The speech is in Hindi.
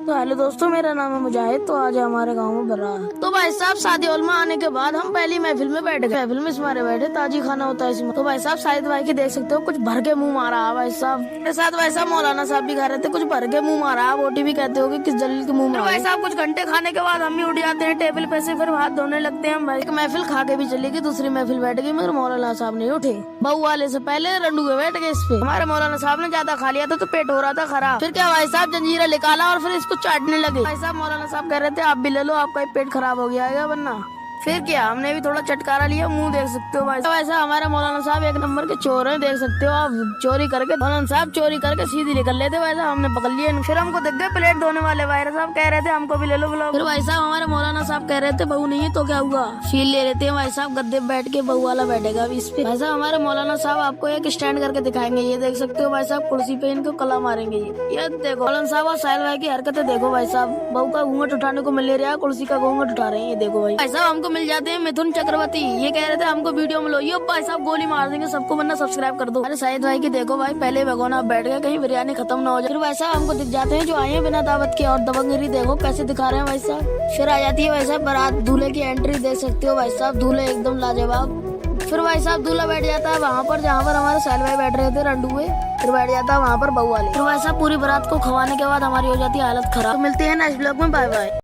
तो हेलो दोस्तों, मेरा नाम है मुजाहिद। तो आज हमारे गांव में बारात। तो भाई साहब शादी हॉल में आने के बाद हम पहली महफिल में बैठ गए। महफिल में हमारे बैठे ताजी खाना होता है इसमें। तो भाई साहब शाहिद भाई की देख सकते हो, कुछ भर के मुंह मारा है भाई साहब। मेरे साथ भाई साहब मौलाना साहब भी खा रहे थे, कुछ भर के मुंह मारा है। बोटी भी कहते हो किस जलील के मुंह में। भाई साहब कुछ घंटे खाने के बाद हम भी उठ जाते हैं टेबल पे से, फिर हाथ धोने लगते हैं। भाई एक महफिल खा के भी चलेगी, दूसरी महफिल बैठ गई, मगर मौलाना साहब नहीं उठे। बहू वाले से पहले रंडुए बैठ गए इस पे। हमारे मौलाना साहब ने ज्यादा खा लिया था तो पेट हो रहा था खराब। फिर क्या भाई साहब जंजीरा निकाला और फिर इसको चाटने लगे। भाई साहब मौलाना साहब कह रहे थे आप भी ले लो, आपका पेट खराब हो गया है वरना। फिर क्या, हमने भी थोड़ा चटकारा लिया, मुंह देख सकते हो भाई साहब। ऐसा हमारे मौलाना साहब एक नंबर के चोर हैं, देख सकते हो आप। चोरी करके मौलाना साहब चोरी करके सीधी निकल लेते भाई साहब, हमने पकड़ लिया। फिर हमको देख गए प्लेट धोने वाले भाई साहब, कह रहे थे हमको भी ले लो ब्लॉग। फिर भाई साहब हमारे मौलाना साहब कह रहे थे बहू नहीं है तो क्या हुआ, फील ले लेते हैं भाई साहब, गद्दे पे बैठ के बहू वाला बैठेगा अभी इस पे। भाई साहब हमारे मौलाना साहब आपको एक स्टैंड करके दिखाएंगे, ये देख सकते हो भाई साहब, कुर्सी पे इनको कला मारेंगे। ये देखो मौलाना साहब और साहिल भाई की हरकतें देखो भाई साहब, बहू का घूंघट उठाने को मिल रहा है, कुर्सी का घूंघट उठा रहे हैं। ये देखो भाई साहब हमको मिल जाते हैं मिथुन चक्रवर्ती, ये कह रहे थे हमको वीडियो में लो। ये भाई साहब गोली मार देंगे सबको, वरना सब्सक्राइब कर दो। अरे शाहिद भाई की देखो भाई, पहले भगवान आप बैठ गए कहीं बिरयानी खत्म ना हो जाए। फिर भाई साहब हमको दिख जाते हैं जो आए हैं बिना दावत के, और दबंगगिरी देखो कैसे दिखा रहे हैं भाई साहब। फिर आ जाती है भाई साहब बारात, दूल्हे की एंट्री देख सकते हो भाई साहब, दूल्हे एकदम लाजवाब। फिर भाई साहब दूल्हा बैठ जाता है वहाँ पर जहाँ पर हमारे साहिल भाई बैठ रहे थे रंडुए। फिर बैठ जाता है वहाँ पर बहू वाले। फिर भाई साहब पूरी बारात को खवाने के बाद हमारी हो जाती है हालत खराब। तो मिलते हैं नेक्स्ट ब्लॉग में, बाय बाय।